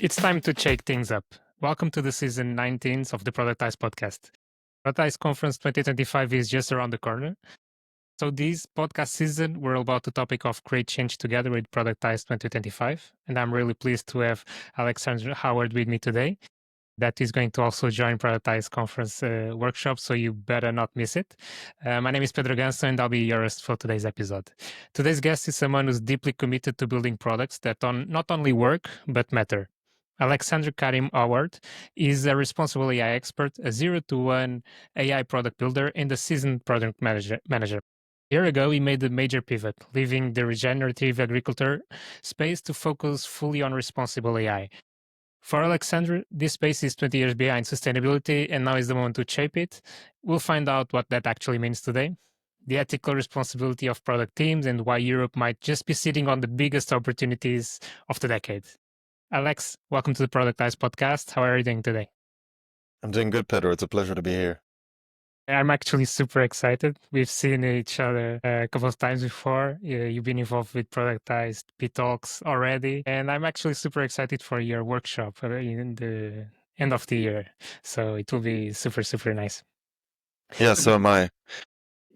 It's time to shake things up. Welcome to the season 19 of the Productized podcast. Productized Conference 2025 is just around the corner. So this podcast season, we're about the topic of create change together with Productized 2025. And I'm really pleased to have Alexandre Howard with me today. That is going to also join Productized Conference workshop, so you better not miss it. My name is Pedro Ganço, and I'll be your host for today's episode. Today's guest is someone who's deeply committed to building products that not only work, but matter. Alexandre K is a responsible AI expert, a 0 to 1 AI product builder, and a seasoned product manager. A year ago, he made a major pivot, leaving the regenerative agriculture space to focus fully on responsible AI. For Alexandre, this space is 20 years behind sustainability, and now is the moment to shape it. We'll find out what that actually means today, the ethical responsibility of product teams, and why Europe might just be sitting on the biggest opportunities of the decade. Alex, welcome to the Productized podcast. How are you doing today? I'm doing good, Pedro. It's a pleasure to be here. I'm actually super excited. We've seen each other a couple of times before. You've been involved with Productized P-Talks already. And I'm actually super excited for your workshop in the end of the year. So it will be super, super nice. Yeah, so am I.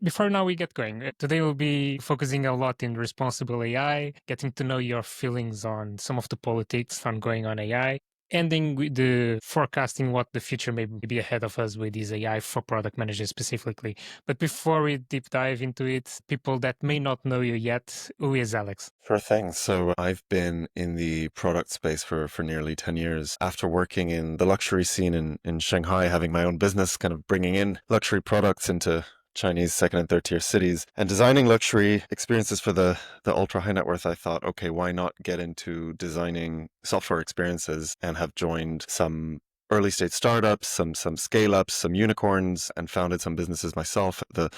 Before now we get going, today we'll be focusing a lot in responsible AI, getting to know your feelings on some of the politics ongoing on AI, ending with the forecasting what the future may be ahead of us with these AI for product managers specifically. But before we deep dive into it, people that may not know you yet, who is Alex? Sure thing. So I've been in the product space for nearly 10 years. After working in the luxury scene in Shanghai, having my own business, kind of bringing in luxury products into Chinese second and third tier cities and designing luxury experiences for the ultra high net worth, I thought, okay, why not get into designing software experiences, and have joined some early stage startups, some scale ups, some unicorns, and founded some businesses myself. The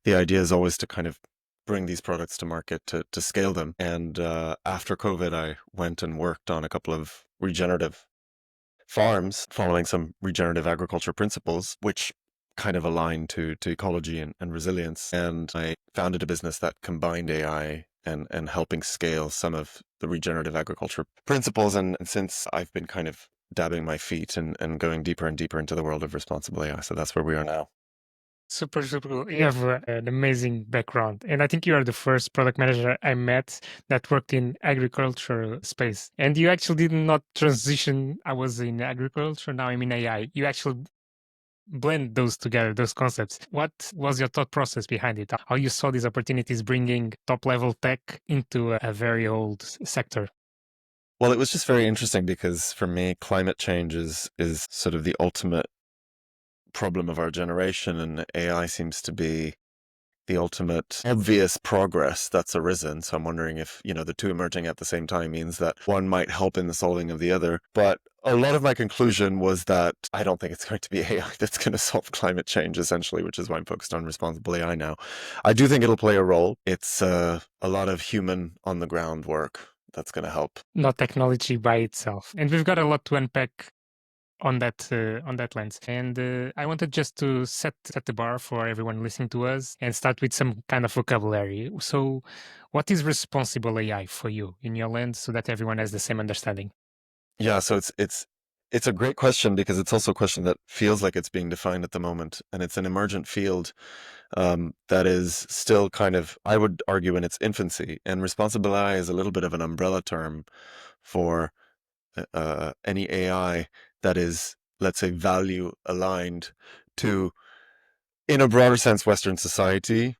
idea is always to kind of bring these products to market to scale them. And after COVID, I went and worked on a couple of regenerative farms following some regenerative agriculture principles, which kind of aligned to ecology and resilience. And I founded a business that combined AI and helping scale some of the regenerative agriculture principles. And since I've been kind of dabbing my feet and going deeper and deeper into the world of responsible AI. So that's where we are now. Super, super cool. You have an amazing background. And I think you are the first product manager I met that worked in agricultural space. And you actually did not transition. I was in agriculture, now I'm in AI. You actually blend those together, those concepts. What was your thought process behind it? How you saw these opportunities bringing top level tech into a very old sector? Well, it was just very interesting because for me, climate change is sort of the ultimate problem of our generation, and AI seems to be the ultimate obvious progress that's arisen. So I'm wondering if, the two emerging at the same time means that one might help in the solving of the other. But a lot of my conclusion was that I don't think it's going to be AI that's going to solve climate change, essentially, which is why I'm focused on responsible AI now. I do think it'll play a role. It's a lot of human on the ground work that's going to help. Not technology by itself. And we've got a lot to unpack on that lens. And I wanted just to set the bar for everyone listening to us and start with some kind of vocabulary. So what is responsible AI for you in your lens, so that everyone has the same understanding? Yeah, so it's a great question, because it's also a question that feels like it's being defined at the moment, and it's an emergent field that is still kind of, I would argue, in its infancy. And responsible AI is a little bit of an umbrella term for any AI that is, let's say, value aligned to, in a broader sense, Western society.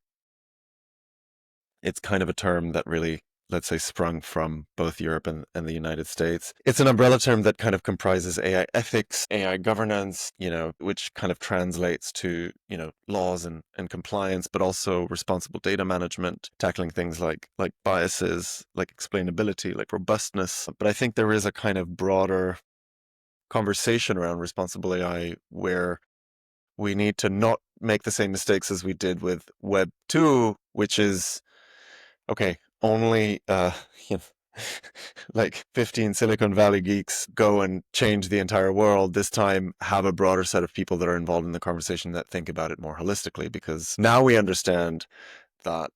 It's kind of a term that really, let's say, sprung from both Europe and the United States. It's an umbrella term that kind of comprises AI ethics, AI governance, which kind of translates to, laws and compliance, but also responsible data management, tackling things like biases, like explainability, like robustness. But I think there is a kind of broader conversation around responsible AI where we need to not make the same mistakes as we did with Web 2, which is, okay, only like 15 Silicon Valley geeks go and change the entire world. This time, have a broader set of people that are involved in the conversation that think about it more holistically, because now we understand that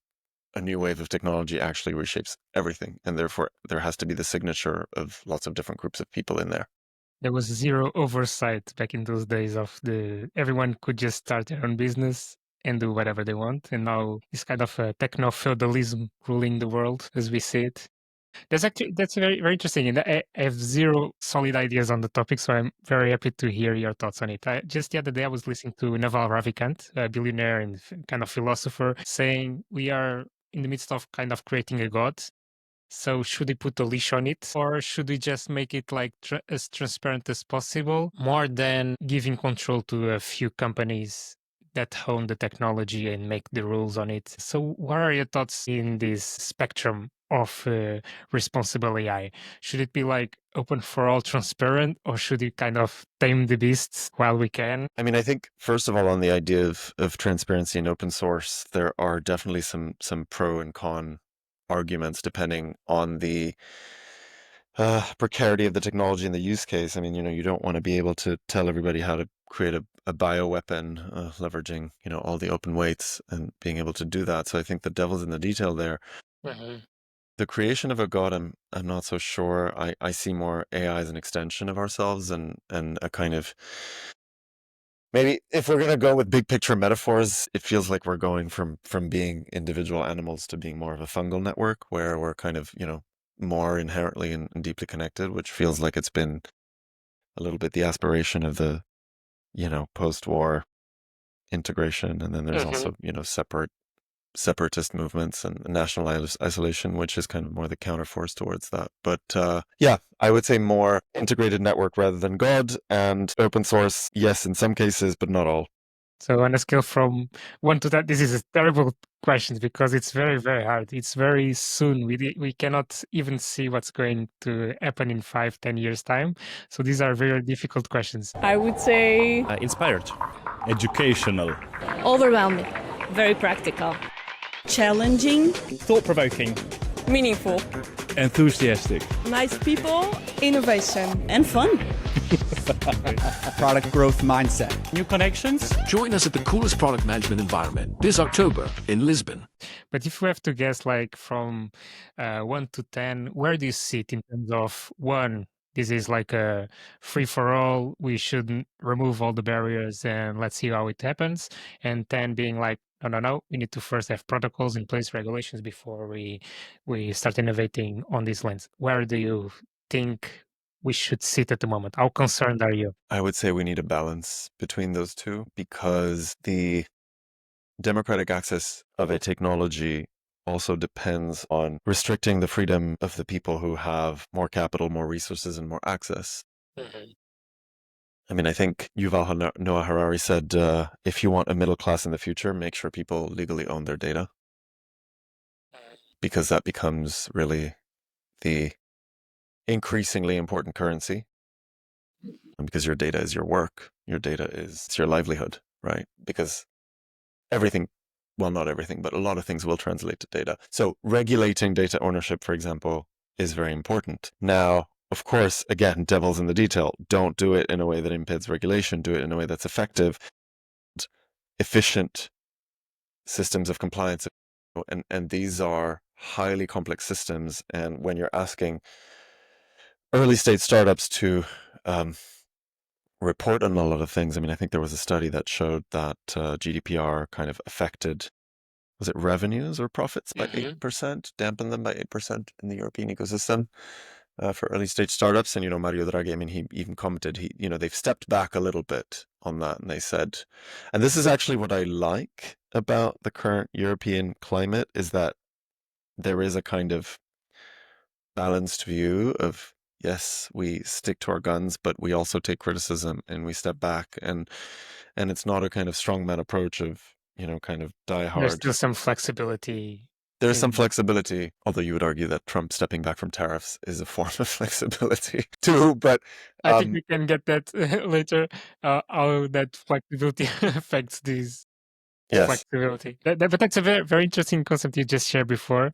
a new wave of technology actually reshapes everything, and therefore there has to be the signature of lots of different groups of people in there. There was zero oversight back in those days of the everyone could just start their own business and do whatever they want. And now it's kind of a techno feudalism ruling the world as we see it. That's very very interesting, and I have zero solid ideas on the topic, so I'm very happy to hear your thoughts on it. Just the other day, I was listening to Naval Ravikant, a billionaire and kind of philosopher, saying we are in the midst of kind of creating a god. So should we put a leash on it, or should we just make it like as transparent as possible, more than giving control to a few companies that own the technology and make the rules on it? So what are your thoughts in this spectrum of responsible AI? Should it be like open for all, transparent, or should we kind of tame the beasts while we can? I mean, I think first of all, on the idea of transparency and open source, there are definitely some pro and con arguments depending on the precarity of the technology and the use case. I mean, you don't want to be able to tell everybody how to create a bioweapon, leveraging, all the open weights and being able to do that. So I think the devil's in the detail there. Mhm. The creation of a god, I'm not so sure. I see more AI as an extension of ourselves and a kind of, maybe if we're gonna go with big picture metaphors, it feels like we're going from being individual animals to being more of a fungal network where we're kind of, more inherently and deeply connected, which feels like it's been a little bit the aspiration of the, post-war integration. And then there's Mhm. also, separatist movements and national isolation, which is kind of more the counterforce towards that. But yeah, I would say more integrated network rather than God, and open source, yes, in some cases, but not all. So on a scale from 1 to 10, this is a terrible question because it's very, very hard. It's very soon. We cannot even see what's going to happen in 5, 10 years' time. So these are very difficult questions. I would say Inspired, educational, overwhelming, very practical, challenging, thought-provoking, meaningful, enthusiastic. nice people, innovation, and fun. Product growth mindset. New connections? Join us at the coolest product management environment this October in Lisbon. But if we have to guess, like from 1 to 10, where do you sit in terms of 1? This is like a free for all. We should remove all the barriers and let's see how it happens. And 10 being like, no, no, no. We need to first have protocols in place, regulations before we start innovating on these lands. Where do you think we should sit at the moment? How concerned are you? I would say we need a balance between those two because the democratic access of a technology also depends on restricting the freedom of the people who have more capital, more resources, and more access. Mhm. I mean, I think Yuval Noah Harari said, if you want a middle class in the future, make sure people legally own their data, because that becomes really the increasingly important currency. And because your data is your work, your data is your livelihood, right? Because everything, well, not everything, but a lot of things will translate to data. So regulating data ownership, for example, is very important. Now, of course, again, devil's in the detail. Don't do it in a way that impedes regulation. Do it in a way that's effective, efficient systems of compliance. And these are highly complex systems. And when you're asking early stage startups to report on a lot of things, I mean, I think there was a study that showed that GDPR kind of affected, was it revenues or profits by 8%, dampened them by 8% in the European ecosystem for early stage startups. And, Mario Draghi, I mean, he even commented, they've stepped back a little bit on that. And they said, and this is actually what I like about the current European climate, is that there is a kind of balanced view of, yes, we stick to our guns, but we also take criticism and we step back. And it's not a kind of strongman approach of, kind of die There's hard. still some flexibility. There's some flexibility, although you would argue that Trump stepping back from tariffs is a form of flexibility too. But I think we can get that later, how that flexibility affects this yes, flexibility. But that's a very, very interesting concept you just shared before,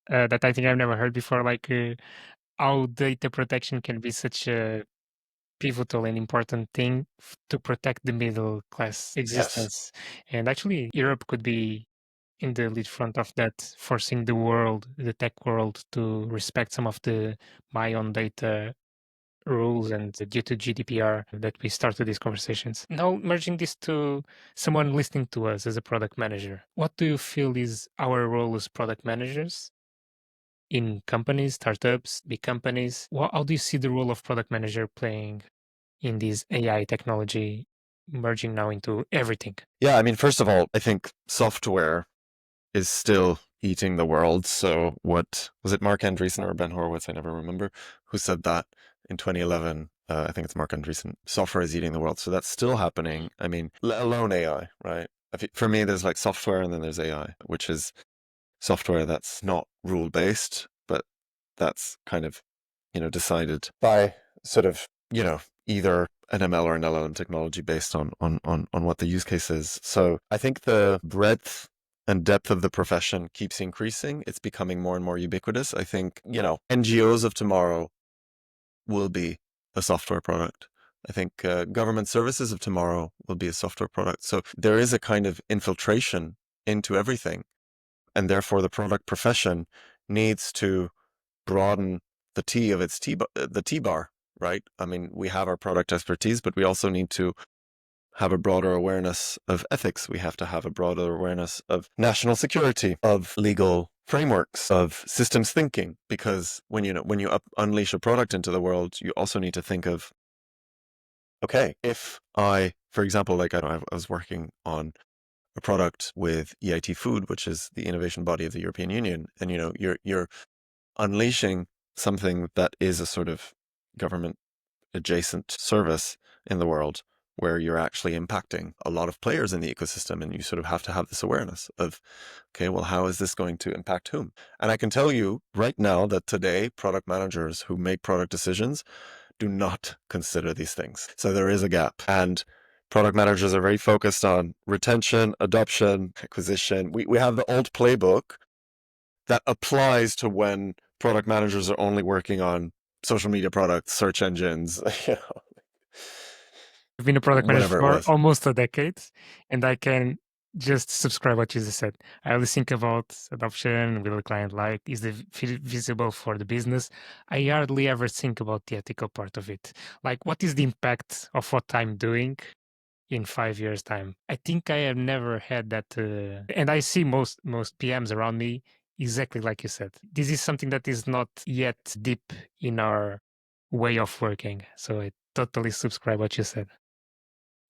that I think I've never heard before, like how data protection can be such a pivotal and important thing to protect the middle class yes, existence. And actually, Europe could be in the lead front of that, forcing the world, the tech world, to respect some of the my own data rules and due to GDPR that we started these conversations. Now, merging this to someone listening to us as a product manager, what do you feel is our role as product managers in companies, startups, big companies? How do you see the role of product manager playing in this AI technology merging now into everything? Yeah, I mean, first of all, I think software is still eating the world. So what was it, Mark Andreessen or Ben Horowitz? I never remember who said that in 2011. I think it's Mark Andreessen. Software is eating the world. So that's still happening. I mean, let alone AI, right? For me, there's like software and then there's AI, which is software that's not rule based, but that's kind of, decided by sort of, either an ML or an LLM technology based on what the use case is. So I think the breadth and depth of the profession keeps increasing. It's becoming more and more ubiquitous. I think, NGOs of tomorrow will be a software product. I think government services of tomorrow will be a software product. So there is a kind of infiltration into everything. And therefore the product profession needs to broaden the T of its the T bar, right? I mean, we have our product expertise, but we also need to have a broader awareness of ethics. We have to have a broader awareness of national security, of legal frameworks, of systems thinking, because when you unleash a product into the world, you also need to think of, okay, if I, for example, like I was working on a product with EIT Food, which is the innovation body of the European Union, and you're unleashing something that is a sort of government adjacent service in the world where you're actually impacting a lot of players in the ecosystem, and you sort of have to have this awareness of, okay, well, how is this going to impact whom? And I can tell you right now that today product managers who make product decisions do not consider these things. So there is a gap, and product managers are very focused on retention, adoption, acquisition. We have the old playbook that applies to when product managers are only working on social media products, search engines, I've been a product manager whatever it for was. almost a decade, and I can just subscribe what you just said. I always think about adoption, will the client like, is it visible for the business? I hardly ever think about the ethical part of it. Like, what is the impact of what I'm doing in 5 years' time? I think I have never had that, and I see most PMs around me exactly like you said. This is something that is not yet deep in our way of working. So I totally subscribe what you said.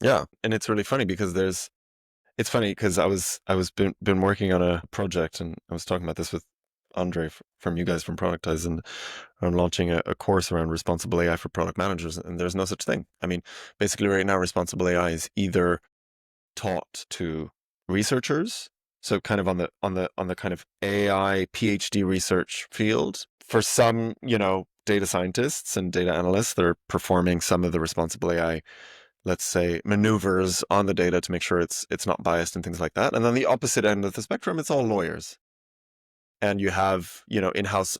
Yeah, and it's really funny because it's funny because I was been working on a project, and I was talking about this with Andre from you guys from Productized, and I'm launching a course around responsible AI for product managers, and there's no such thing. I mean, basically right now, responsible AI is either taught to researchers, so kind of on the kind of AI PhD research field. For some, data scientists and data analysts that are performing some of the responsible AI, let's say, maneuvers on the data to make sure it's not biased and things like that. And then the opposite end of the spectrum, it's all lawyers. And you have, in-house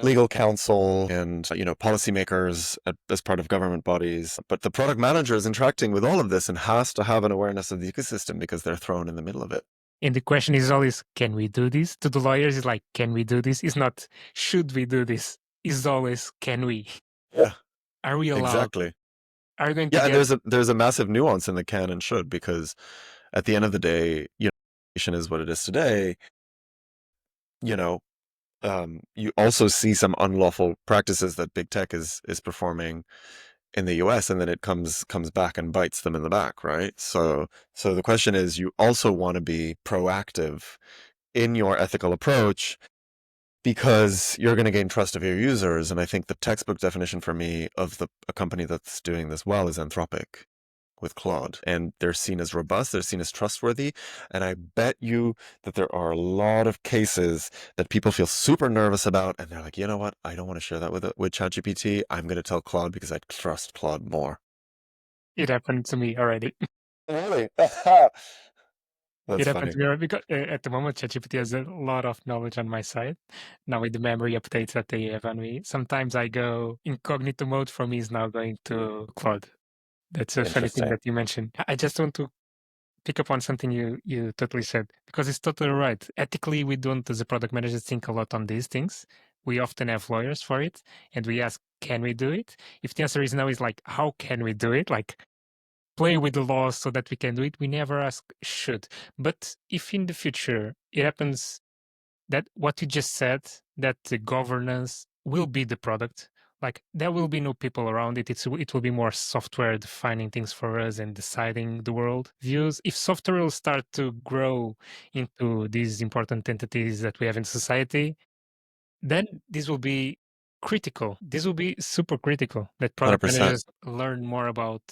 legal counsel and, policymakers as part of government bodies. But the product manager is interacting with all of this and has to have an awareness of the ecosystem because they're thrown in the middle of it. And the question is always, can we do this? To the lawyers, it's like, can we do this? It's not, should we do this? It's always, can we? Yeah, Are we allowed? exactly. Are we going to Yeah, and get... there's a massive nuance in the can and should, because at the end of the day, information is what it is today. You also see some unlawful practices that big tech is performing in the US, and then it comes back and bites them in the back, right? So the question is, you also want to be proactive in your ethical approach because you're going to gain trust of your users. And I think the textbook definition for me of a company that's doing this well is Anthropic with Claude, and they're seen as robust, they're seen as trustworthy. And I bet you that there are a lot of cases that people feel super nervous about, and they're like, you know what, I don't want to share that with ChatGPT. I'm going to tell Claude because I trust Claude more. It happened to me already. Really? That's It happened funny. to me already because at the moment, ChatGPT has a lot of knowledge on my side. Now with the memory updates that they have on me, sometimes I go incognito mode. For me, is now going to Claude. That's a funny thing Interesting. that you mentioned. I just want to pick up on something you totally said, because it's totally right. Ethically, we don't, as a product manager, think a lot on these things. We often have lawyers for it, and we ask, can we do it? If the answer is no, it's like, how can we do it? Like, play with the laws so that we can do it. We never ask should. But if in the future it happens that what you just said, that the governance will be the product, like there will be no people around it. It will be more software defining things for us and deciding the world views. If software will start to grow into these important entities that we have in society, then this will be critical. This will be super critical that product 100%. managers learn more about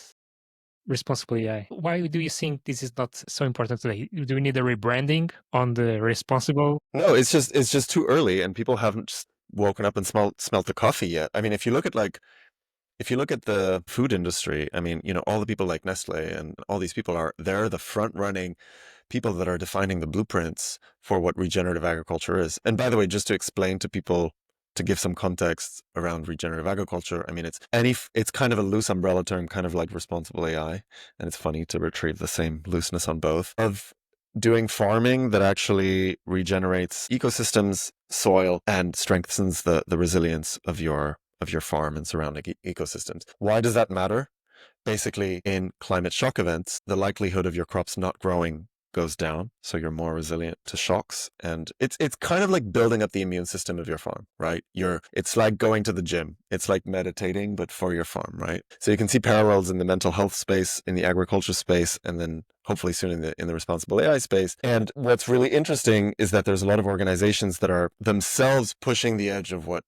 responsible AI. Why do you think this is not so important today? Do we need a rebranding on the responsible? No, it's just too early, and people haven't just woken up and smelt the coffee yet. I mean, if you look at the food industry, I mean, all the people like Nestle and all these people they're the front running people that are defining the blueprints for what regenerative agriculture is. And by the way, just to explain to people, to give some context around regenerative agriculture, I mean, it's kind of a loose umbrella term, kind of like responsible AI. And it's funny to retrieve the same looseness on both of doing farming that actually regenerates ecosystems, soil, and strengthens the resilience of your farm and surrounding ecosystems. Why does that matter? Basically, in climate shock events, the likelihood of your crops not growing goes down, so you're more resilient to shocks. And it's kind of like building up the immune system of your farm, right? It's like going to the gym. It's like meditating, but for your farm, right? So you can see parallels in the mental health space, in the agriculture space, and then hopefully soon in the responsible AI space. And what's really interesting is that there's a lot of organizations that are themselves pushing the edge of what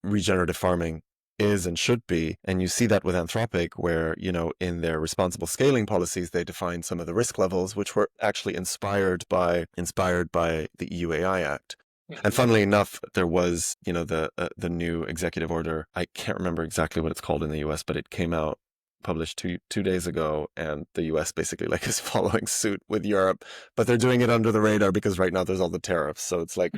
regenerative farming is and should be. And you see that with Anthropic, where, in their responsible scaling policies, they define some of the risk levels, which were actually inspired by the EU AI Act. And funnily enough, there was, the new executive order. I can't remember exactly what it's called in the US, but it came out published two days ago, and the US basically is following suit with Europe, but they're doing it under the radar because right now there's all the tariffs. So it's like,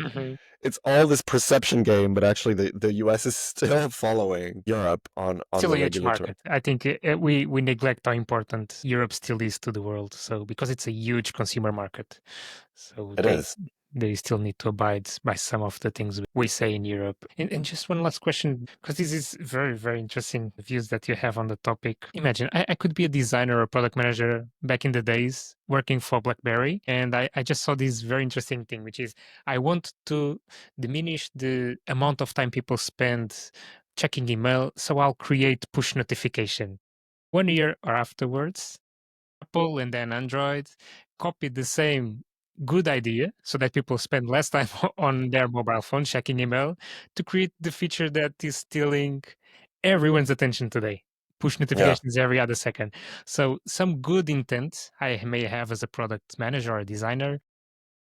it's all this perception game, but actually the US is still following Europe on Still the a huge regulatory. market. I think we neglect how important Europe still is to the world. So because it's a huge consumer market, so It is. they still need to abide by some of the things we say in Europe. And just one last question, because this is very, very interesting views that you have on the topic. Imagine I could be a designer or a product manager back in the days working for BlackBerry, and I just saw this very interesting thing, which is I want to diminish the amount of time people spend checking email, so I'll create push notification. 1 year or afterwards, Apple and then Android copied the same good idea so that people spend less time on their mobile phone checking email to create the feature that is stealing everyone's attention today. Push Yeah. notifications every other second. So some good intent I may have as a product manager or a designer,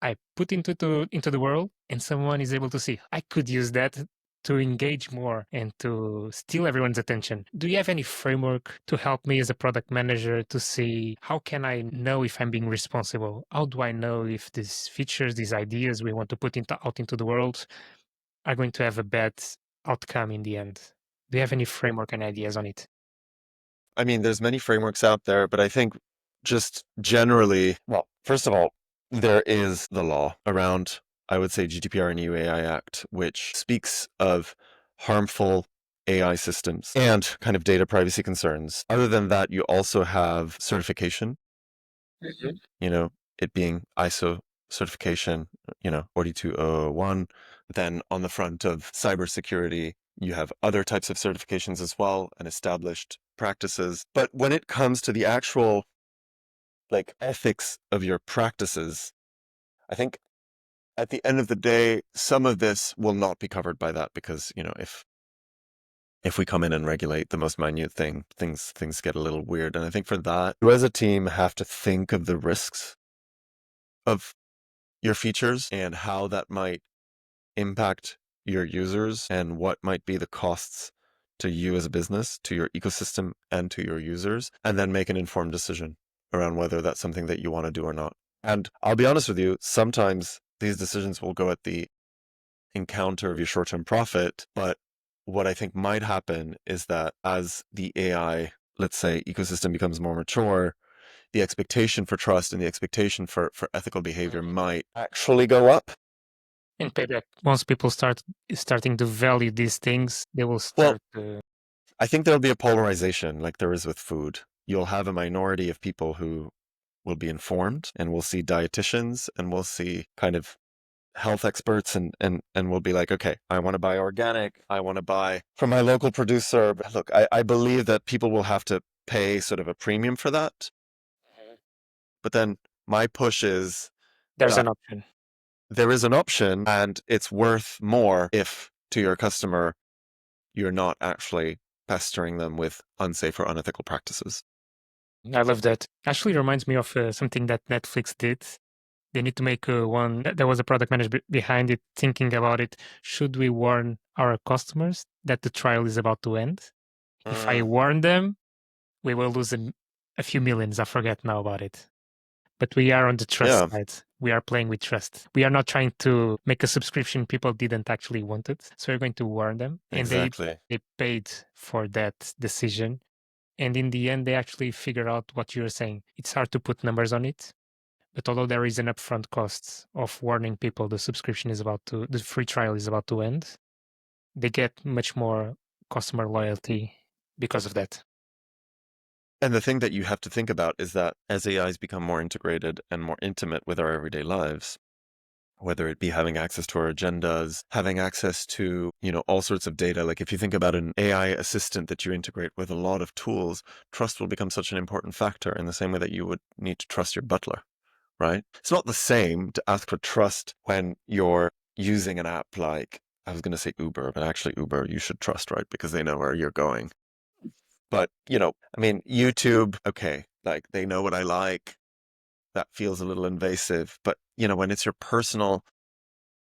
I put into the world, and someone is able to see I could use that to engage more and to steal everyone's attention. Do you have any framework to help me as a product manager to see how can I know if I'm being responsible? How do I know if these features, these ideas we want to put out into the world are going to have a bad outcome in the end? Do you have any framework and ideas on it? I mean, there's many frameworks out there, but I think just generally, well, first of all, there is the law around, I would say, GDPR and EU AI Act, which speaks of harmful AI systems and kind of data privacy concerns. Other than that, you also have certification, it being ISO certification, 42001. Then on the front of cybersecurity, you have other types of certifications as well and established practices. But when it comes to the actual ethics of your practices, I think at the end of the day, some of this will not be covered by that because, if we come in and regulate the most minute things get a little weird. And I think for that, you as a team have to think of the risks of your features and how that might impact your users and what might be the costs to you as a business, to your ecosystem, and to your users, and then make an informed decision around whether that's something that you want to do or not. And I'll be honest with you, sometimes these decisions will go at the encounter of your short-term profit, but what I think might happen is that as the AI, let's say, ecosystem becomes more mature, the expectation for trust and the expectation for ethical behavior might actually go up. And payback. Once people starting to value these things, they will Well, start to. I think there'll be a polarization like there is with food. You'll have a minority of people who will be informed, and we'll see dietitians, and we'll see kind of health experts, and we'll be like, okay, I want to buy organic. I want to buy from my local producer. But look, I believe that people will have to pay sort of a premium for that. But then my push is There's that an option. there is an option, and it's worth more if to your customer you're not actually pestering them with unsafe or unethical practices. I love that. Actually reminds me of something that Netflix did. They need to make one. There was a product manager behind it, thinking about it. Should we warn our customers that the trial is about to end? If I warn them, we will lose a few millions. I forget now about it. But we are on the trust Yeah, side. We are playing with trust. We are not trying to make a subscription people didn't actually want it. So we're going to warn them. And exactly. they paid for that decision. And in the end, they actually figure out what you're saying. It's hard to put numbers on it. But although there is an upfront cost of warning people the free trial is about to end, they get much more customer loyalty because of that. And the thing that you have to think about is that as AIs become more integrated and more intimate with our everyday lives, whether it be having access to our agendas, having access to, all sorts of data. Like if you think about an AI assistant that you integrate with a lot of tools, trust will become such an important factor in the same way that you would need to trust your butler, right? It's not the same to ask for trust when you're using an app like, I was going to say Uber, but actually Uber, you should trust, right? Because they know where you're going. But, YouTube, okay, like they know what I like. That feels a little invasive. But, when it's your personal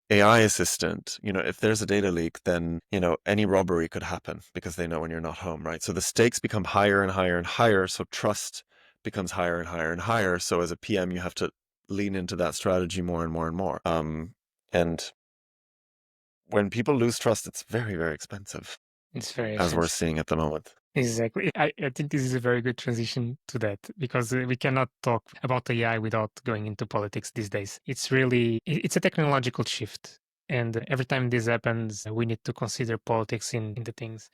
AI assistant, if there's a data leak, then, any robbery could happen because they know when you're not home, right? So the stakes become higher and higher and higher. So trust becomes higher and higher and higher. So as a PM, you have to lean into that strategy more and more and more. And when people lose trust, it's very, very expensive, It's very as we're expensive. seeing at the moment. Exactly. I think this is a very good transition to that because we cannot talk about AI without going into politics these days. It's a technological shift. And every time this happens, we need to consider politics in the things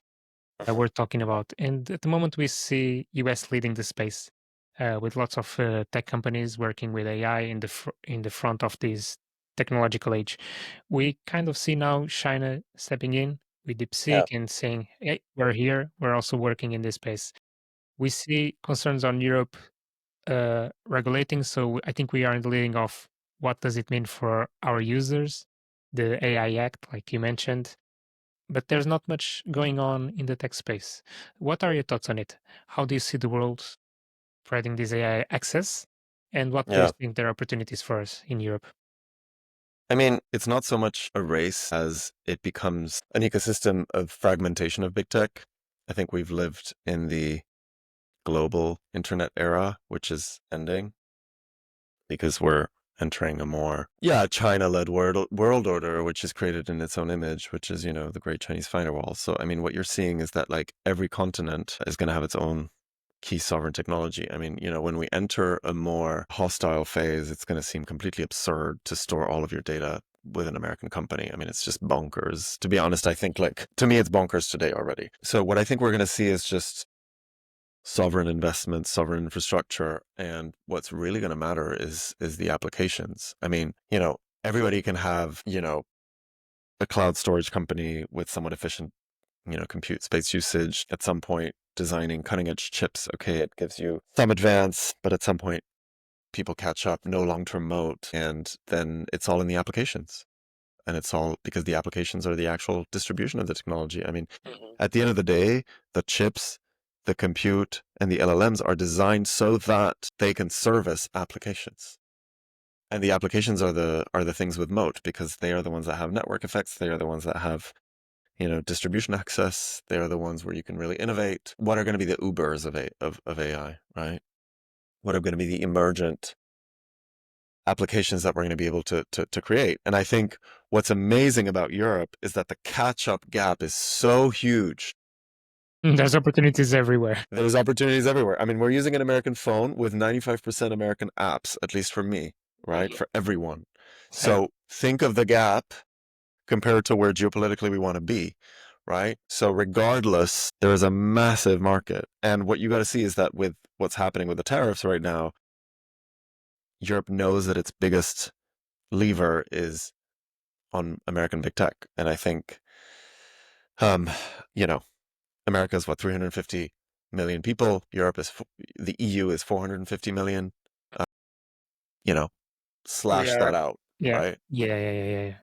that we're talking about. And at the moment, we see US leading the space with lots of tech companies working with AI in the front of this technological age. We kind of see now China stepping in with Yeah. DeepSeek and saying, "Hey, we're here. We're also working in this space." We see concerns on Europe regulating. So I think we are in the leading of what does it mean for our users, the AI Act, like you mentioned, but there's not much going on in the tech space. What are your thoughts on it? How do you see the world spreading this AI access? And what do you Yeah. think there are opportunities for us in Europe? I mean, it's not so much a race as it becomes an ecosystem of fragmentation of big tech. I think we've lived in the global internet era, which is ending because we're entering a more, China-led world order, which is created in its own image, which is, the Great Chinese Firewall. So, I mean, what you're seeing is that like every continent is going to have its own key sovereign technology. I mean, when we enter a more hostile phase, it's going to seem completely absurd to store all of your data with an American company. I mean, it's just bonkers. To be honest, I think to me, it's bonkers today already. So what I think we're going to see is just sovereign investments, sovereign infrastructure. And what's really going to matter is the applications. I mean, everybody can have, a cloud storage company with somewhat efficient, compute space usage at some point, designing cutting edge chips. Okay, it gives you some advance, but at some point people catch up, no long-term moat, and then it's all in the applications. And it's all because the applications are the actual distribution of the technology. I mean, at the end of the day, the chips, the compute, and the LLMs are designed so that they can service applications. And the applications are the things with moat because they are the ones that have network effects. They are the ones that have distribution access. They are the ones where you can really innovate. What are going to be the Ubers of AI, right? What are going to be the emergent applications that we're going to be able to create? And I think what's amazing about Europe is that the catch-up gap is so huge There's opportunities everywhere. There's opportunities everywhere. I mean, we're using an American phone with 95% American apps, at least for me, right? For everyone. So think of the gap compared to where geopolitically we want to be, right? So regardless, there is a massive market. And what you got to see is that with what's happening with the tariffs right now, Europe knows that its biggest lever is on American big tech. And I think, um, you know, America is what, 350 million people. Europe is, the EU is 450 million. You know, slash that out, Yeah. right? Yeah.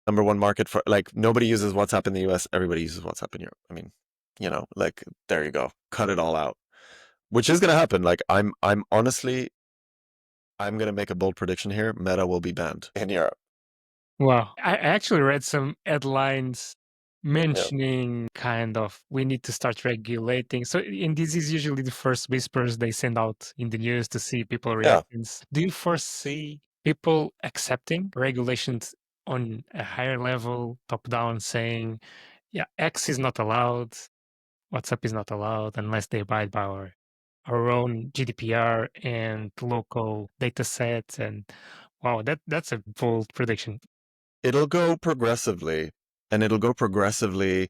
Number one market for, like, nobody uses WhatsApp in the US. Everybody uses WhatsApp in Europe. I mean, you know, like, there you go. Cut it all out, which is going to happen. Like, I'm honestly, I'm going to make a bold prediction here. Meta will be banned in Europe. Wow. I actually read some headlines mentioning kind of we need to start regulating. So, and this is usually the first whispers they send out in the news to see people reactions. Do you foresee people accepting regulations on a higher level, top down, saying, yeah, X is not allowed, WhatsApp is not allowed unless they abide by our own GDPR and local data sets? And wow, that's a bold prediction. It'll go progressively, and it'll go progressively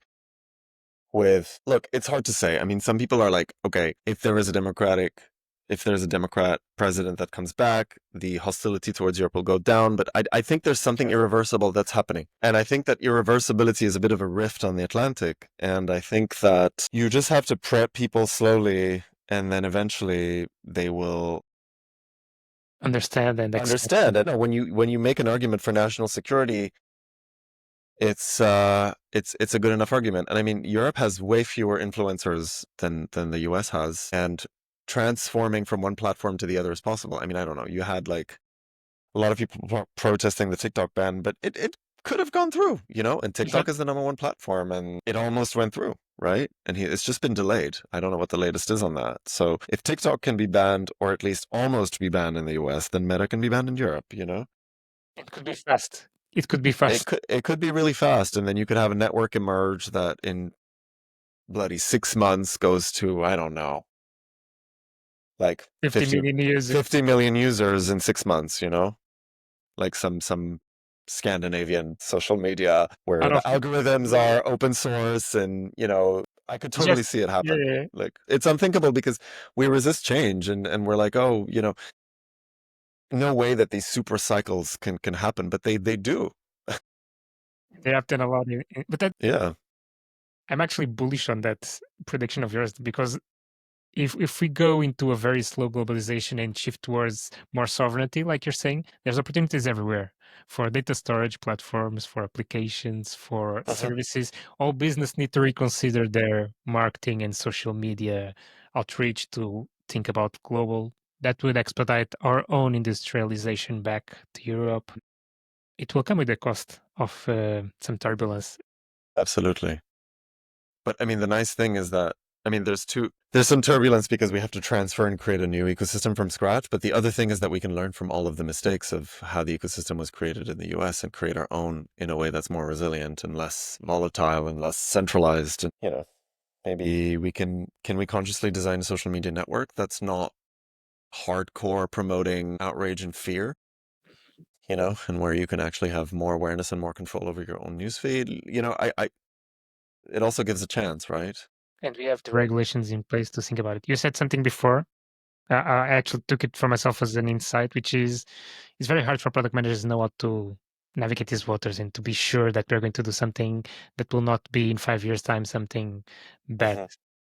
with, look, it's hard to say. I mean, some people are like, okay, if there's a Democrat president that comes back, the hostility towards Europe will go down. But I think there's something irreversible that's happening. And I think that irreversibility is a bit of a rift on the Atlantic. And I think that you just have to prep people slowly, and then eventually they will Understand and accept. understand. And when you make an argument for national security, it's a good enough argument. And I mean, Europe has way fewer influencers than the US has, and transforming from one platform to the other is possible. I mean, I don't know. You had like a lot of people protesting the TikTok ban, but it could have gone through, you know, and TikTok is the number one platform, and it almost went through, right? And it's just been delayed. I don't know what the latest is on that. So if TikTok can be banned, or at least almost be banned in the US, then Meta can be banned in Europe, you know? It could be fast. It could be fast. It could be really fast, and then you could have a network emerge that in bloody 6 months goes to, I don't know, like 50 million users. 50 million users in 6 months, you know? Like some Scandinavian social media where the algorithms are open source, and, you know, I could totally see it happen. Yeah. Like, it's unthinkable because we resist change, and we're like, oh, you know, no way that these super cycles can happen, but they do. They happen a lot. But that, Yeah. I'm actually bullish on that prediction of yours, because if we go into a very slow globalization and shift towards more sovereignty, like you're saying, there's opportunities everywhere for data storage platforms, for applications, for services. All business need to reconsider their marketing and social media outreach to think about global. That would expedite our own industrialization back to Europe. It will come with the cost of some turbulence. Absolutely. But I mean, the nice thing is that, I mean, there's some turbulence because we have to transfer and create a new ecosystem from scratch. But the other thing is that we can learn from all of the mistakes of how the ecosystem was created in the US and create our own in a way that's more resilient and less volatile and less centralized. And, you know, maybe can we consciously design a social media network that's not hardcore promoting outrage and fear, you know, and where you can actually have more awareness and more control over your own newsfeed. You know, it also gives a chance, right? And we have the regulations in place to think about it. You said something before. I actually took it for myself as an insight, which is it's very hard for product managers to know how to navigate these waters and to be sure that we're going to do something that will not be in 5 years' time something bad.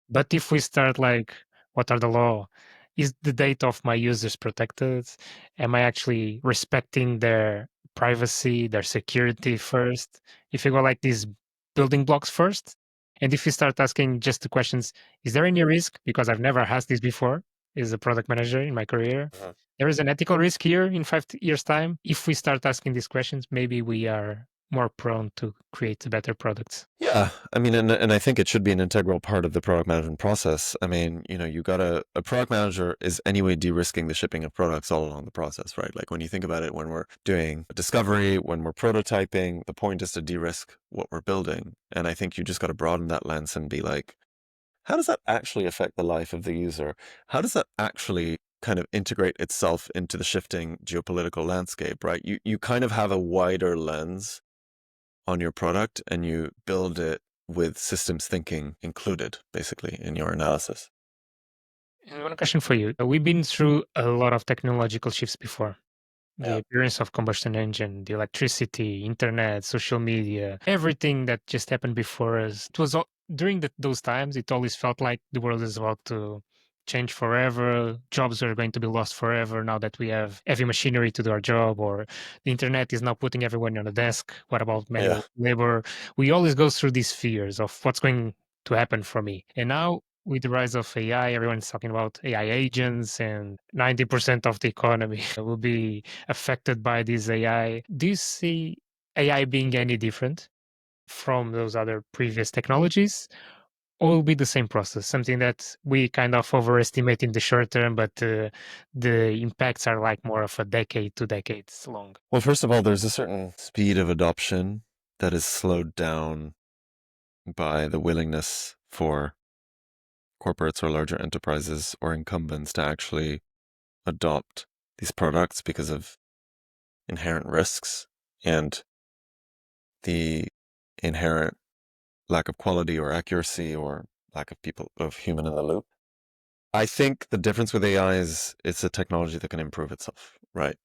But if we start like, what are the law? Is the data of my users protected? Am I actually respecting their privacy, their security first? If you go like these building blocks first, and if you start asking just the questions, is there any risk? Because I've never asked this before as a product manager in my career. There is an ethical risk here in 5 years' time. If we start asking these questions, maybe we are more prone to create better products. Yeah, I mean, and I think it should be an integral part of the product management process. I mean, you know, a product manager is anyway de-risking the shipping of products all along the process, right? Like when you think about it, when we're doing discovery, when we're prototyping, the point is to de-risk what we're building. And I think you just got to broaden that lens and be like, how does that actually affect the life of the user? How does that actually kind of integrate itself into the shifting geopolitical landscape, right? You kind of have a wider lens on your product and you build it with systems thinking included, basically, in your analysis. And one question for you. We've been through a lot of technological shifts before. The Yeah. appearance of combustion engine, the electricity, internet, social media, everything that just happened before us. It was all, during those times, it always felt like the world is about to change forever. Jobs are going to be lost forever now that we have heavy machinery to do our job, or the internet is now putting everyone on a desk. What about Yeah. manual labor? We always go through these fears of what's going to happen for me. And now with the rise of AI, everyone's talking about AI agents, and 90% of the economy will be affected by this AI. Do you see AI being any different from those other previous technologies? Or will be the same process, something that we kind of overestimate in the short term, but the impacts are like more of a decade, 2 decades long? Well, first of all, there's a certain speed of adoption that is slowed down by the willingness for corporates or larger enterprises or incumbents to actually adopt these products because of inherent risks and the inherent lack of quality or accuracy or lack of human in the loop. I think the difference with AI is it's a technology that can improve itself, right?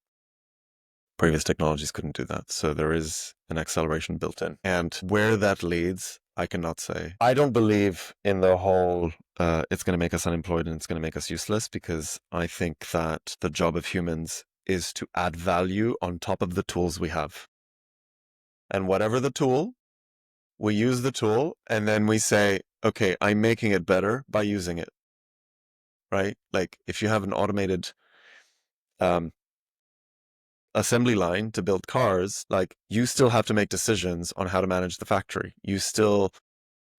Previous technologies couldn't do that. So there is an acceleration built in. And where that leads, I cannot say. I don't believe in the whole it's going to make us unemployed and it's going to make us useless, because I think that the job of humans is to add value on top of the tools we have. And whatever the tool, we use the tool and then we say, okay, I'm making it better by using it, right? Like if you have an automated assembly line to build cars, like you still have to make decisions on how to manage the factory. You still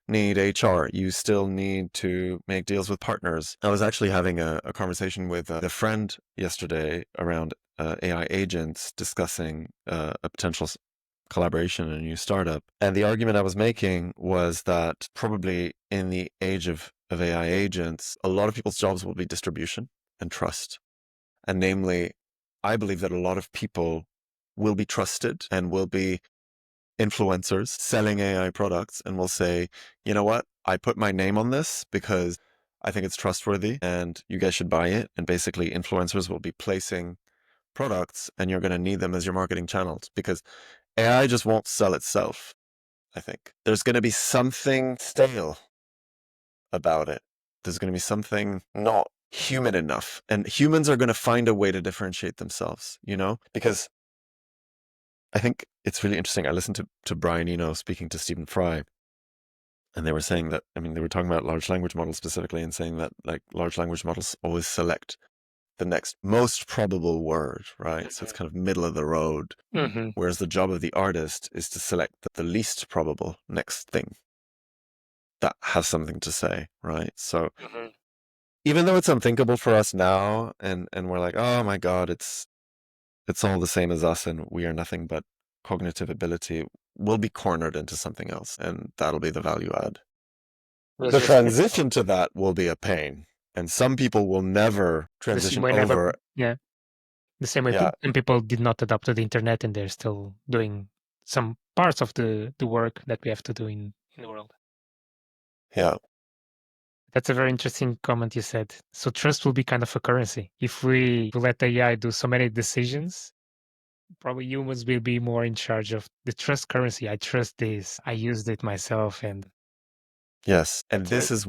need HR. You still need to make deals with partners. I was actually having a conversation with a friend yesterday around AI agents, discussing a potential collaboration in a new startup. And the argument I was making was that probably in the age of AI agents, a lot of people's jobs will be distribution and trust. And namely, I believe that a lot of people will be trusted and will be influencers selling AI products and will say, you know what, I put my name on this because I think it's trustworthy and you guys should buy it. And basically influencers will be placing products and you're going to need them as your marketing channels, because AI just won't sell itself. I think there's going to be something stale about it. There's going to be something not human enough, and humans are going to find a way to differentiate themselves, because I think it's really interesting. I listened to Brian Eno speaking to Stephen Fry, and they were saying that, they were talking about large language models specifically and saying that like large language models always select the next most probable word, right? So it's kind of middle of the road. Mm-hmm. Whereas the job of the artist is to select the least probable next thing that has something to say, right? So Mm-hmm. even though it's unthinkable for us now, and we're like, oh my God, it's all the same as us and we are nothing but cognitive ability, we'll be cornered into something else, and that'll be the value add. The transition to that will be a pain, and some people will never The same transition way over. the same way Yeah, some people did not adapt to the internet and they're still doing some parts of the work that we have to do in the world. yeah. That's a very interesting comment you said. So trust will be kind of a currency. If we let AI do so many decisions, probably humans will be more in charge of the trust currency. I trust this. I used it myself, and Yes. And that's this is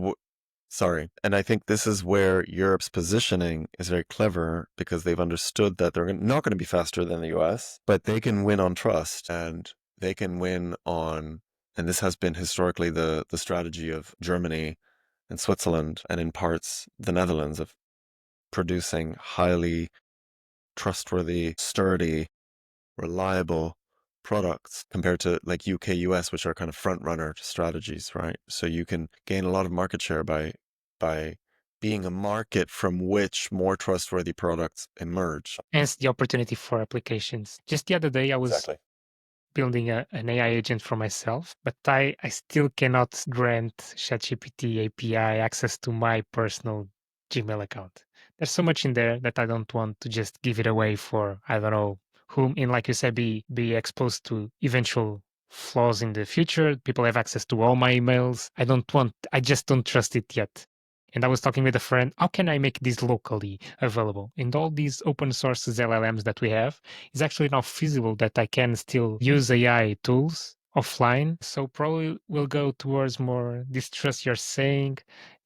sorry. And I think this is where Europe's positioning is very clever, because they've understood that they're not going to be faster than the US, but they can win on trust, and they can win on, and this has been historically the strategy of Germany and Switzerland, and in parts the Netherlands, of producing highly trustworthy, sturdy, reliable products compared to like UK, US, which are kind of front runner strategies, right? So you can gain a lot of market share by being a market from which more trustworthy products emerge. hence the opportunity for applications. Just the other day, I was Exactly. building an AI agent for myself, but I still cannot grant ChatGPT API access to my personal Gmail account. There's so much in there that I don't want to just give it away for, I don't know, whom, and like you said, be exposed to eventual flaws in the future. People have access to all my emails. I just don't trust it yet. And I was talking with a friend, how can I make this locally available? And all these open sources LLMs that we have, it's actually now feasible that I can still use AI tools offline. So probably we'll go towards more this trust you're saying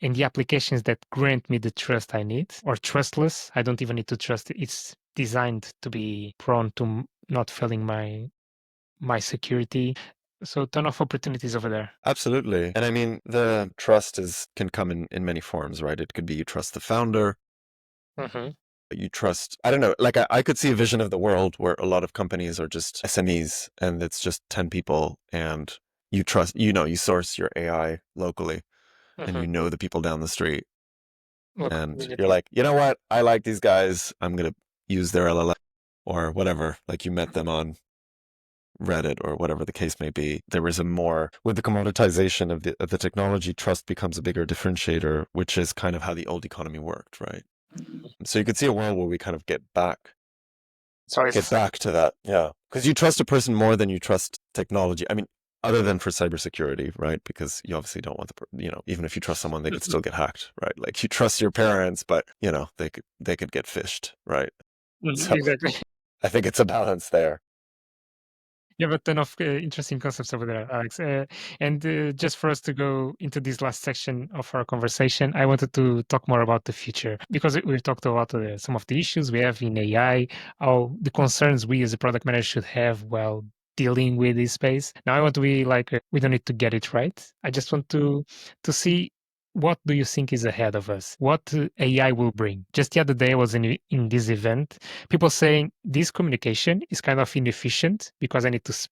and the applications that grant me the trust I need, or trustless. I don't even need to trust it. It's designed to be prone to not failing my security. So ton of opportunities over there. Absolutely. And I mean, the trust can come in many forms, right? It could be you trust the founder, you trust, I don't know, like I could see a vision of the world where a lot of companies are just SMEs and it's just 10 people and you trust, you source your AI locally and you know the people down the street Local and community. you're like, you know what? I like these guys. I'm going to use their LLM or whatever. Like you met them on Reddit or whatever the case may be. There is with the commoditization of the technology, trust becomes a bigger differentiator, which is kind of how the old economy worked, right? So you could see a world where we kind of get back to that. Yeah. Because you trust a person more than you trust technology. I mean, other than for cybersecurity, right? Because you obviously don't want even if you trust someone, they could still get hacked, right? Like you trust your parents, but they could get phished, right? So Exactly. I think it's a balance there. You have a ton of interesting concepts over there, Alex. And just for us to go into this last section of our conversation, I wanted to talk more about the future because we've talked about some of the issues we have in AI, how the concerns we as a product manager should have while dealing with this space. Now I want to be like, we don't need to get it right. I just want to see what do you think is ahead of us? What AI will bring? Just the other day, I was in this event. People saying this communication is kind of inefficient because I need to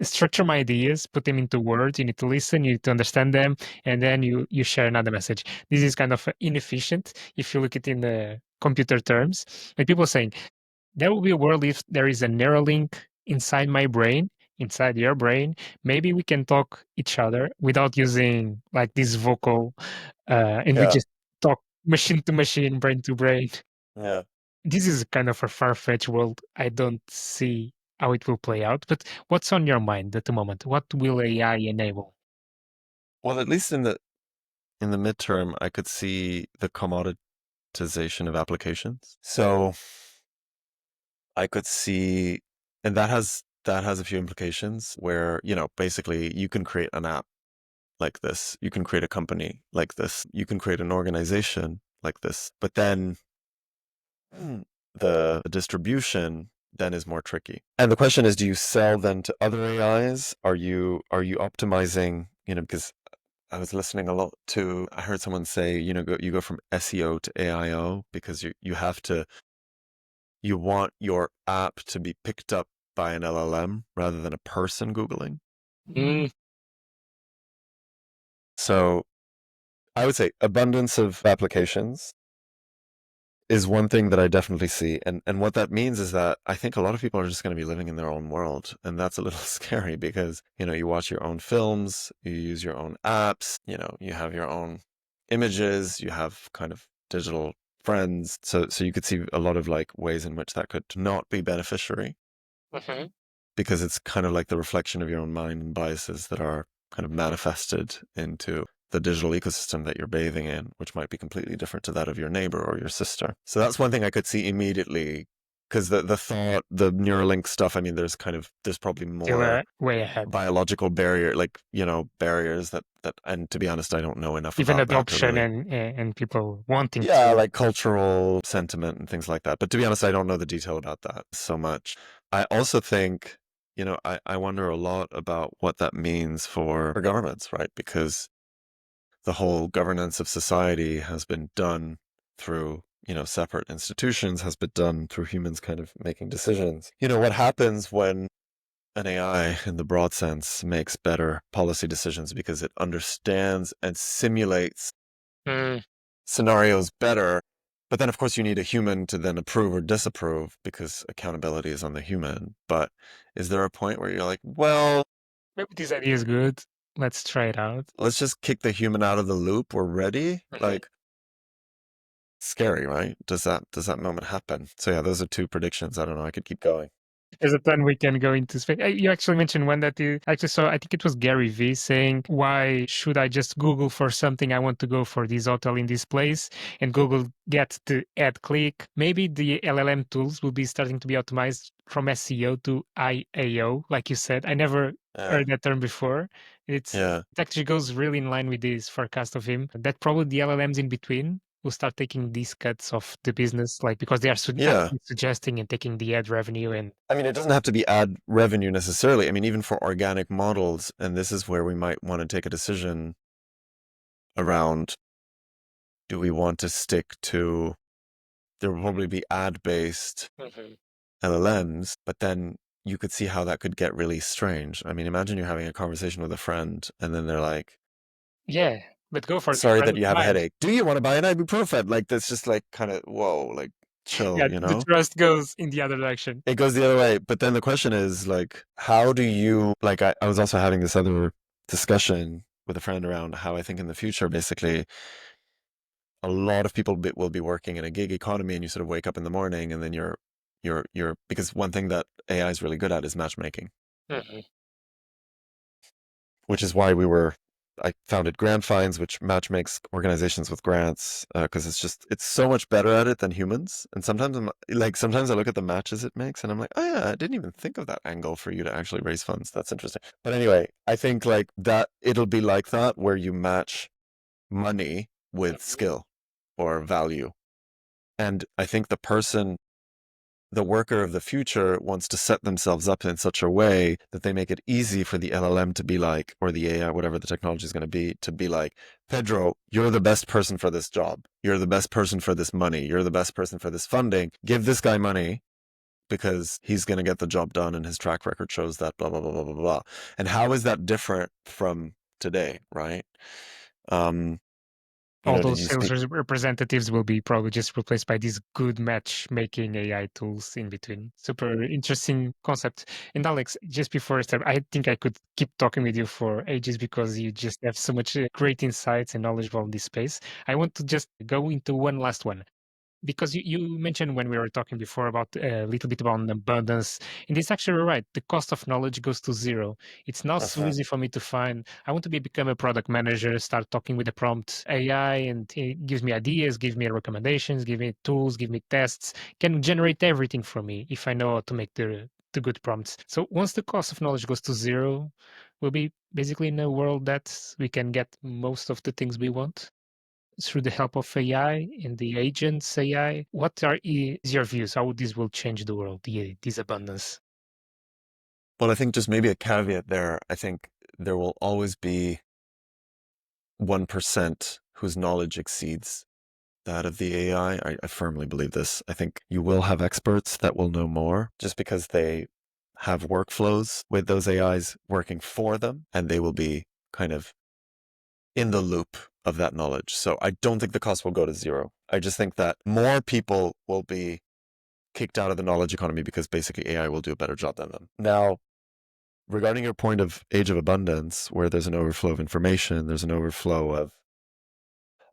structure my ideas, put them into words. You need to listen, you need to understand them, and then you share another message. This is kind of inefficient if you look at it in the computer terms. And people saying there will be a world if there is a narrow link inside my brain, inside your brain. Maybe we can talk each other without using like this vocal, and we Yeah. just talk machine to machine, brain to brain. Yeah. This is kind of a far-fetched world. I don't see how it will play out. But what's on your mind at the moment? What will AI enable? Well, at least in the midterm, I could see the commoditization of applications. So I could see, and that has a few implications where, basically you can create an app like this, you can create a company like this, you can create an organization like this, but then the distribution then is more tricky. And the question is, do you sell then to other AIs? Are you optimizing, because I was listening a lot to, I heard someone say, you go from SEO to AIO because you want your app to be picked up by an LLM rather than a person Googling. So I would say abundance of applications is one thing that I definitely see. And what that means is that I think a lot of people are just going to be living in their own world. And that's a little scary because, you watch your own films, you use your own apps, you have your own images, you have kind of digital friends. So you could see a lot of like ways in which that could not be beneficiary because it's kind of like the reflection of your own mind and biases that are kind of manifested into the digital ecosystem that you're bathing in, which might be completely different to that of your neighbor or your sister. So that's one thing I could see immediately, because the thought, the Neuralink stuff, I mean, there's probably more way ahead. biological barriers that, and to be honest, I don't know enough Even about adoption that to really, and people wanting yeah, to. like cultural sentiment and things like that. But to be honest, I don't know the detail about that so much. I also think, I wonder a lot about what that means for governments, right? Because the whole governance of society has been done through, separate institutions, has been done through humans kind of making decisions. What happens when an AI, in the broad sense, makes better policy decisions because it understands and simulates scenarios better, But then, of course, you need a human to then approve or disapprove because accountability is on the human. But is there a point where you're like, well, Maybe this idea is good. Let's try it out. let's just kick the human out of the loop. We're ready. Like, scary, right? Does that moment happen? So yeah, those are two predictions. I don't know. I could keep going. There's a ton we can go into space. You actually mentioned one that you actually saw. I think it was Gary V saying, "Why should I just Google for something I want to go for this hotel in this place?" And Google gets the ad click. Maybe the LLM tools will be starting to be optimized from SEO to IAO, like you said. I never heard that term before. It actually goes really in line with this forecast of him. That probably the LLMs in between will start taking these cuts of the business, like because they are actually suggesting and taking the ad revenue. And I mean, it doesn't have to be ad revenue necessarily. I mean, even for organic models, and this is where we might want to take a decision around, do we want to stick to, there will probably be ad-based LLMs, but then you could see how that could get really strange. I mean, imagine you're having a conversation with a friend and then they're like, yeah, but go for it. sorry that you have a headache. Do you want to buy an ibuprofen? Like, that's just like kind of, whoa, like chill, Yeah, you know? the trust goes in the other direction. It goes the other way. But then the question is like, how do you, like, I was also having this other discussion with a friend around how I think in the future, basically, a lot of people will be working in a gig economy and you sort of wake up in the morning and then you're, because one thing that AI is really good at is matchmaking, which is why I founded Grant Finds, which matchmakes organizations with grants, because it's so much better at it than humans. And sometimes sometimes I look at the matches it makes and I'm like, oh yeah, I didn't even think of that angle for you to actually raise funds. That's interesting. But anyway, I think like that, it'll be like that where you match money with skill or value. And I think the worker of the future wants to set themselves up in such a way that they make it easy for the LLM to be like, or the AI, whatever the technology is going to be like, Pedro, you're the best person for this job. You're the best person for this money. You're the best person for this funding. Give this guy money because he's going to get the job done and his track record shows that, blah, blah, blah, blah, blah, blah. And how is that different from today, right? All those sales representatives will be probably just replaced by these good matchmaking AI tools in between. Super interesting concept. And Alex, just before I start, I think I could keep talking with you for ages because you just have so much great insights and knowledge about this space. I want to just go into one last one. Because you mentioned when we were talking before about a little bit about abundance, and it's actually right. The cost of knowledge goes to zero. It's not so easy for me to find. I want to become a product manager, start talking with the prompt AI, and it gives me ideas, gives me recommendations, give me tools, give me tests, can generate everything for me if I know how to make the good prompts. So once the cost of knowledge goes to zero, we'll be basically in a world that we can get most of the things we want through the help of AI and the agents AI. What is your views? How this will change the world, this abundance? Well, I think just maybe a caveat there. I think there will always be 1% whose knowledge exceeds that of the AI. I firmly believe this. I think you will have experts that will know more just because they have workflows with those AIs working for them, and they will be kind of in the loop of that knowledge. So I don't think the cost will go to zero. I just think that more people will be kicked out of the knowledge economy because basically AI will do a better job than them. Now, regarding your point of age of abundance, where there's an overflow of information, there's an overflow of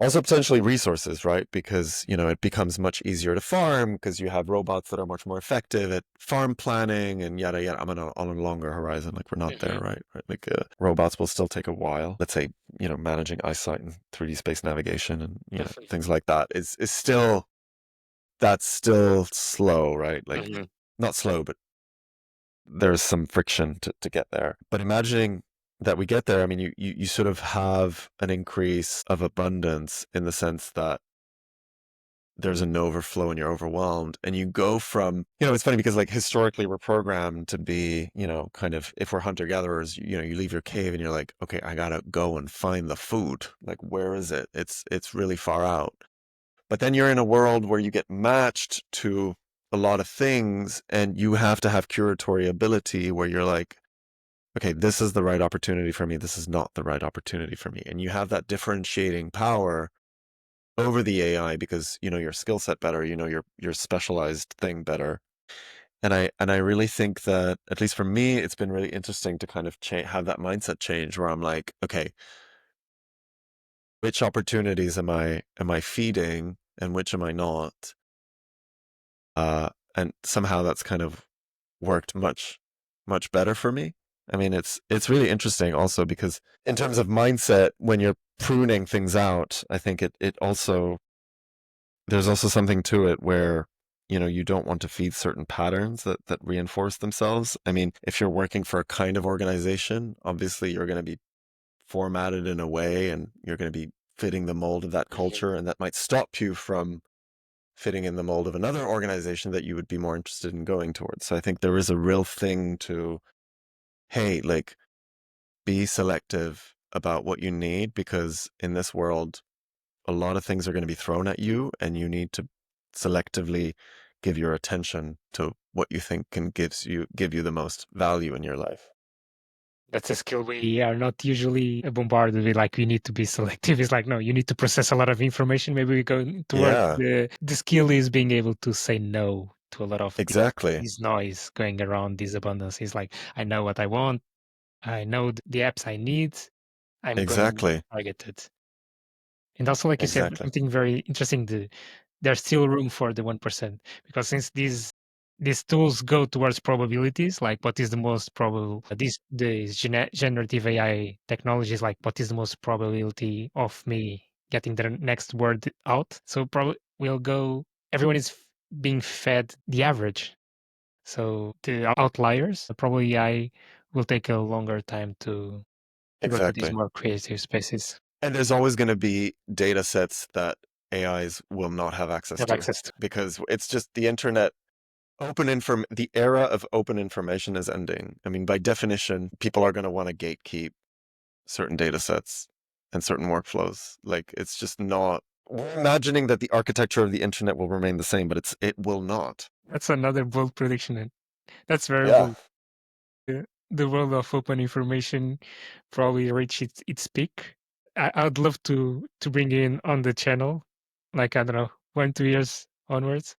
also potentially resources, right? Because, it becomes much easier to farm because you have robots that are much more effective at farm planning and yada, yada. I'm on a longer horizon. Like we're not there, right? Like robots will still take a while. Let's say, managing eyesight and 3D space navigation and, things like that is still, that's still slow, right? Like not slow, but there's some friction to get there. But imagining that we get there, I mean, you sort of have an increase of abundance in the sense that there's an overflow and you're overwhelmed. And you go from, it's funny because like historically we're programmed to be, kind of, if we're hunter-gatherers, you leave your cave and you're like, okay, I gotta go and find the food. Like, where is it? It's really far out. But then you're in a world where you get matched to a lot of things and you have to have curatory ability where you're like, okay, this is the right opportunity for me. This is not the right opportunity for me. And you have that differentiating power over the AI because you know your skill set better, you know your specialized thing better. And I really think that, at least for me, it's been really interesting to kind of have that mindset change where I'm like, okay, which opportunities am I feeding and which am I not? And somehow that's kind of worked much better for me. I mean, it's really interesting also because in terms of mindset, when you're pruning things out, I think it also, there's also something to it where, you know, you don't want to feed certain patterns that reinforce themselves. I mean, if you're working for a kind of organization, obviously you're going to be formatted in a way and you're going to be fitting the mold of that culture, and that might stop you from fitting in the mold of another organization that you would be more interested in going towards. So I think there is a real thing to, hey, like, be selective about what you need, because in this world, a lot of things are going to be thrown at you, and you need to selectively give your attention to what you think can give you the most value in your life. That's a skill we are not usually bombarded with. Like, we need to be selective. It's like, no, you need to process a lot of information. Maybe we go towards Yeah, the skill is being able to say no to a lot of exactly. this noise going around, this abundance. It's like, I know what I want. I know the apps I need. I'm going to Exactly. target it. And also, like you said, Exactly. something very interesting, there's still room for the 1%, because since these tools go towards probabilities, like what is the most probable, these generative AI technologies, like what is the most probability of me getting the next word out. So probably we'll go, everyone is being fed the average. So the outliers, probably AI will take a longer time to go to these Exactly. more creative spaces, And there's always going to be data sets that AIs will not have access have to, access to. because it's just the internet. The era of open information is ending. I mean, by definition, people are going to want to gatekeep certain data sets and certain workflows. Like, it's just not, we're imagining that the architecture of the internet will remain the same, but it will not. That's another bold prediction. And that's very Yeah. bold. The world of open information probably reached its peak. I would love to bring in on the channel, like, I don't know, 1 2 years onwards,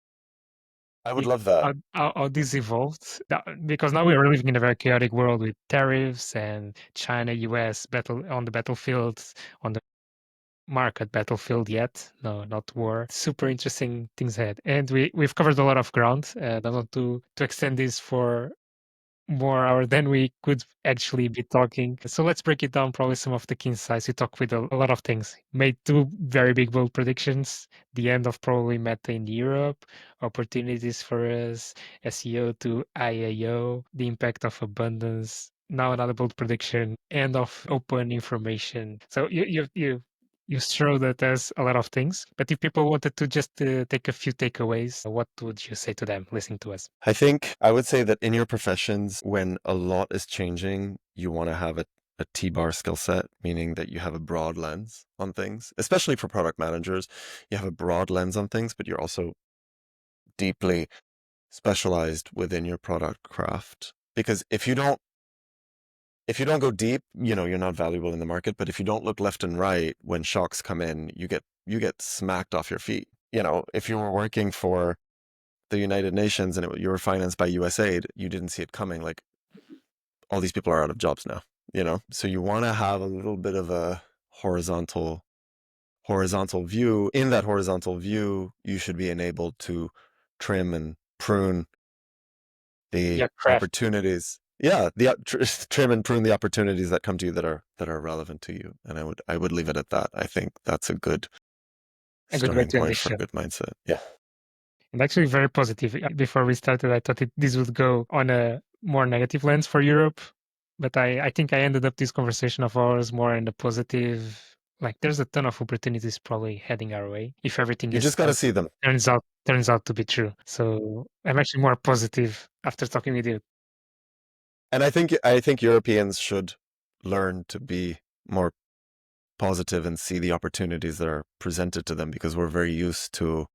I would love that. how this evolved. Because now we are living in a very chaotic world with tariffs and China, US battle on the battlefield, on the market battlefield yet. No, not war. Super interesting things ahead. And we've covered a lot of ground. I don't want to extend this for more hour than we could actually be talking. So let's break it down. Probably some of the key insights. We talked with a lot of things. Made two very big bold predictions. The end of probably Meta in Europe, opportunities for us, SEO to IAO, the impact of abundance. Now another bold prediction, end of open information. So you showed that there's a lot of things. But if people wanted to just take a few takeaways, what would you say to them listening to us? I think I would say that in your professions, when a lot is changing, you want to have a T-bar skill set, meaning that you have a broad lens on things, especially for product managers. You have a broad lens on things, but you're also deeply specialized within your product craft. Because if you don't go deep, you know, you're not valuable in the market. But if you don't look left and right when shocks come in, you get smacked off your feet. You know, if you were working for the United Nations and you were financed by USAID, you didn't see it coming. Like, all these people are out of jobs now, you know? So you want to have a little bit of a horizontal view. In that horizontal view, you should be enabled to trim and prune the Yeah, craft. opportunities. Yeah, trim and prune the opportunities that come to you that are relevant to you. And I would leave it at that. I think that's a good A good way starting to end point this for a show. good mindset. Yeah. And actually, very positive. Before we started, I thought this would go on a more negative lens for Europe, but I think I ended up this conversation of ours more in the positive. Like, there's a ton of opportunities probably heading our way if everything You is just got to see them. turns out to be true. So I'm actually more positive after talking with you. And I think Europeans should learn to be more positive and see the opportunities that are presented to them, because we're very used to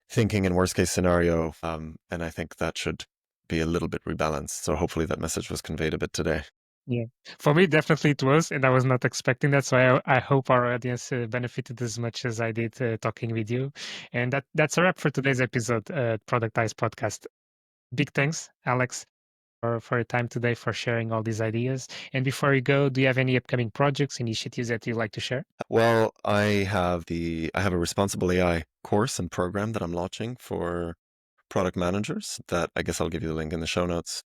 thinking in worst case scenario. And I think that should be a little bit rebalanced. So hopefully that message was conveyed a bit today. Yeah. For me, definitely it was, and I was not expecting that. So I hope our audience benefited as much as I did talking with you. And that's a wrap for today's episode, Productized Podcast. Big thanks, Alex, for your time today, for sharing all these ideas. And before you go, do you have any upcoming projects, initiatives that you'd like to share? Well, I have a responsible AI course and program that I'm launching for product managers that I guess I'll give you the link in the show notes.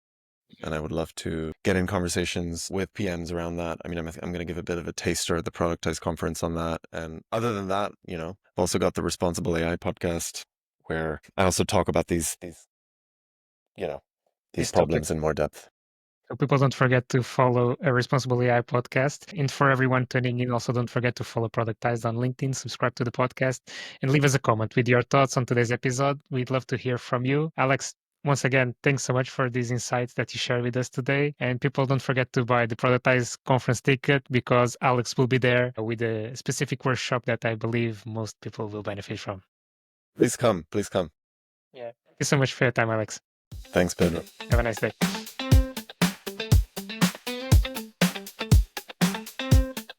And I would love to get in conversations with PMs around that. I mean, I'm going to give a bit of a taster at the Productized conference on that. And other than that, I've also got the Responsible AI podcast where I also talk about these These problems topics. in more depth. So people don't forget to follow a Responsible AI podcast. And for everyone tuning in, also don't forget to follow Productized on LinkedIn, subscribe to the podcast, and leave us a comment with your thoughts on today's episode. We'd love to hear from you. Alex, once again, thanks so much for these insights that you shared with us today. And people don't forget to buy the Productized conference ticket because Alex will be there with a specific workshop that I believe most people will benefit from. Please come. Please come. Yeah. Thank you so much for your time, Alex. Thanks, Pedro. Have a nice day.